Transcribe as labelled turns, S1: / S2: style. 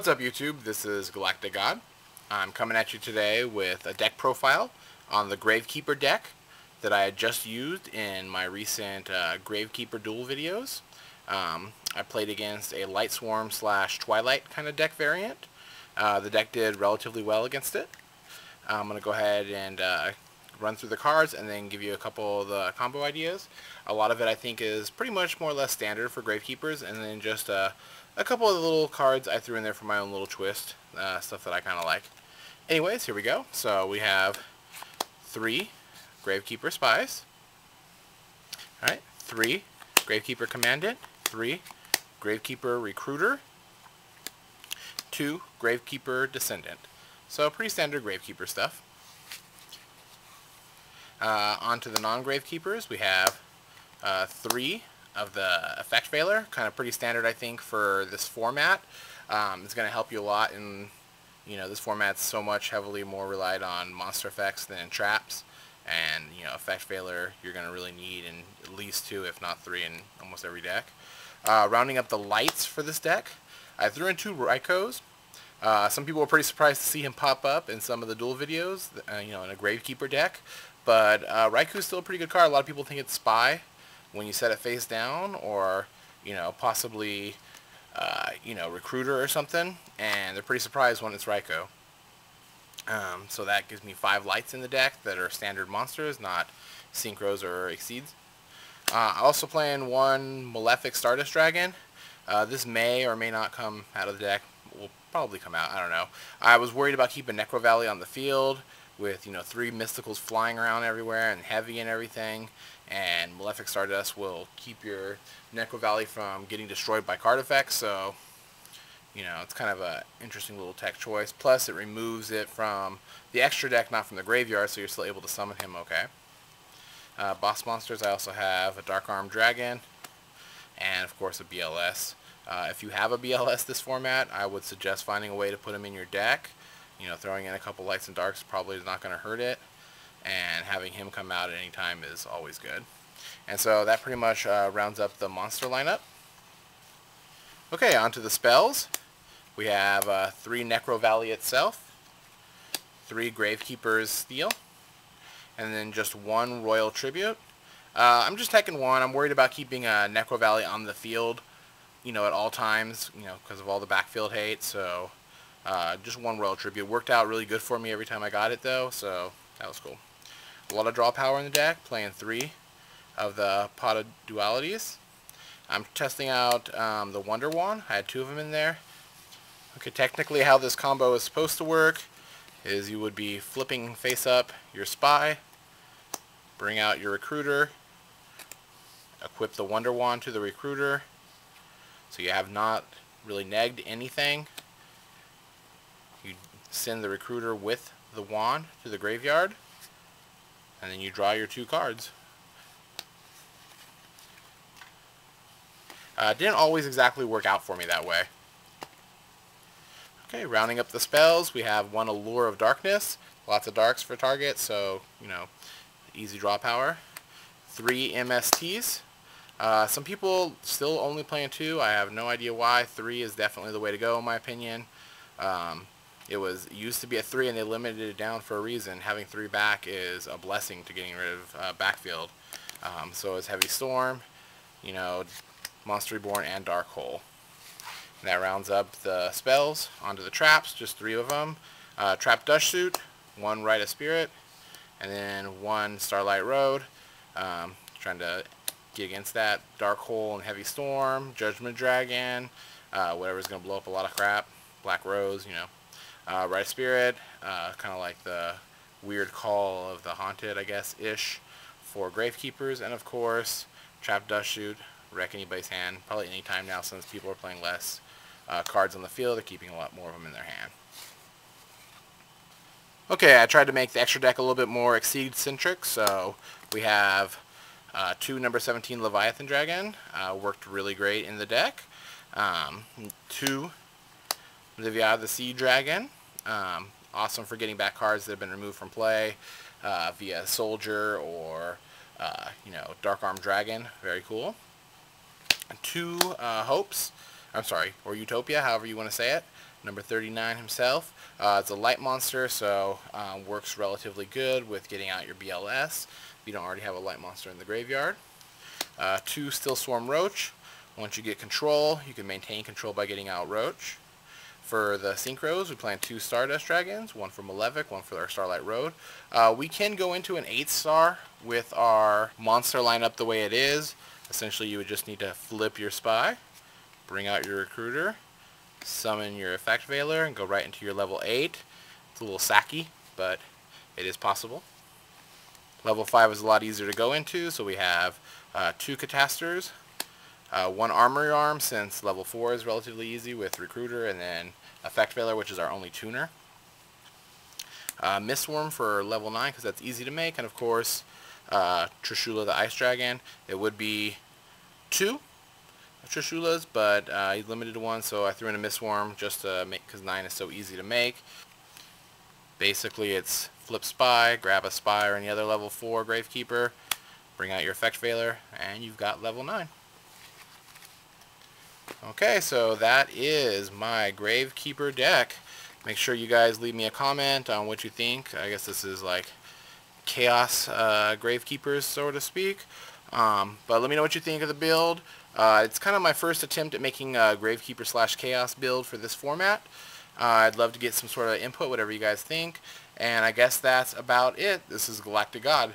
S1: What's up YouTube? This is Galactic God. I'm coming at you today with a deck profile on the Gravekeeper deck that I had just used in my recent Gravekeeper duel videos. I played against a Lightsworn / Twilight kind of deck variant. The deck did relatively well against it. I'm going to go ahead and run through the cards and then give you a couple of the combo ideas. A lot of it I think is pretty much more or less standard for Gravekeepers, and then just a couple of the little cards I threw in there for my own little twist, stuff that I kind of like. Anyways, here we go. So we have 3 Gravekeeper Spies, alright, 3 Gravekeeper Commandant, 3 Gravekeeper Recruiter, 2 Gravekeeper Descendant. So pretty standard Gravekeeper stuff. Onto the non-Gravekeepers, we have 3 of the Effect Veiler, kind of pretty standard I think for this format. It's going to help you a lot in, this format's so much heavily more relied on monster effects than traps, and Effect Veiler you're going to really need in at least 2 if not 3 in almost every deck. Rounding up the lights for this deck, I threw in 2 Rykos. Some people were pretty surprised to see him pop up in some of the duel videos, in a Gravekeeper deck, but Ryko's still a pretty good card. A lot of people think it's Spy when you set it face down, or possibly Recruiter or something, and they're pretty surprised when it's Ryko. So that gives me 5 lights in the deck that are standard monsters, not synchros or exceeds. I also playing 1 Malefic Stardust Dragon. This may or may not come out of the deck. Will probably come out, I don't know. I was worried about keeping Necrovalley on the field with 3 mysticals flying around everywhere and heavy and everything, and Malefic Stardust will keep your Necrovalley from getting destroyed by card effects, so it's kind of a interesting little tech choice. Plus it removes it from the extra deck, not from the graveyard, so you're still able to summon him okay. Boss monsters, I also have a Dark Arm Dragon and of course a BLS. If you have a BLS this format, I would suggest finding a way to put him in your deck. Throwing in a couple lights and darks probably is not going to hurt it, and having him come out at any time is always good. And so that pretty much rounds up the monster lineup. Okay, on to the spells. We have 3 Necrovalley itself, 3 Gravekeepers Stele, and then just 1 Royal Tribute. I'm just taking 1. I'm worried about keeping Necrovalley on the field, at all times, because of all the backfield hate, so just 1 Royal Tribute. Worked out really good for me every time I got it though, so that was cool. A lot of draw power in the deck, playing 3 of the Pot of Dualities. I'm testing out the Wonder Wand. I had 2 of them in there. Okay, technically how this combo is supposed to work is you would be flipping face up your Spy, bring out your Recruiter, equip the Wonder Wand to the Recruiter, so you have not really negged anything. You send the Recruiter with the wand to the graveyard, and then you draw your 2 cards. Didn't always exactly work out for me that way. Okay, rounding up the spells, we have 1 Allure of Darkness. Lots of darks for target, so, easy draw power. 3 MSTs. Some people still only playing 2. I have no idea why. 3 is definitely the way to go in my opinion. It used to be at 3 and they limited it down for a reason. Having 3 back is a blessing to getting rid of backfield. So is Heavy Storm, Monster Reborn, and Dark Hole. And that rounds up the spells. Onto the traps, just 3 of them. Trap Dustshoot, 1 Rite of Spirit, and then 1 Starlight Road. Trying to get against that. Dark Hole and Heavy Storm, Judgment Dragon, whatever's going to blow up a lot of crap. Black Rose, Rite of Spirit, kind of like the weird call of the Haunted, I guess, ish, for Gravekeepers, and of course, Trap Dustshoot, wreck anybody's hand, probably any time now since people are playing less cards on the field, they're keeping a lot more of them in their hand. Okay, I tried to make the extra deck a little bit more Exceed-centric, so we have 2 number 17 Leviathan Dragon, worked really great in the deck, 2 Leviair the Sea Dragon, awesome for getting back cards that have been removed from play via Soldier or Dark Arm Dragon, very cool. 2 Hopes, I'm sorry, or Utopia, however you want to say it. number 39 himself. It's a light monster, so works relatively good with getting out your BLS if you don't already have a light monster in the graveyard. 2 Steelswarm Roach. Once you get control, you can maintain control by getting out Roach. For the synchros, we plan 2 Stardust Dragons, one for Malefic, one for our Starlight Road. We can go into an 8-star with our monster lineup the way it is. Essentially, you would just need to flip your Spy, bring out your Recruiter, summon your Effect Veiler, and go right into your level 8. It's a little sacky, but it is possible. Level 5 is a lot easier to go into, so we have 2 Catastors, 1 Armory Arm, since level 4 is relatively easy with Recruiter, and then Effect Veiler, which is our only tuner. Mist Wurm for level 9, because that's easy to make, and of course, Trishula the Ice Dragon. It would be 2 Trishulas, but he's limited to 1, so I threw in a Mist Wurm just to make, because 9 is so easy to make. Basically, it's flip Spy, grab a Spy or any other level 4 Gravekeeper, bring out your Effect Veiler, and you've got level 9. Okay, so that is my Gravekeeper deck. Make sure you guys leave me a comment on what you think. I guess this is like Chaos Gravekeepers, so to speak. But let me know what you think of the build. It's kind of my first attempt at making a Gravekeeper / Chaos build for this format. I'd love to get some sort of input, whatever you guys think. And I guess that's about it. This is Galactic God.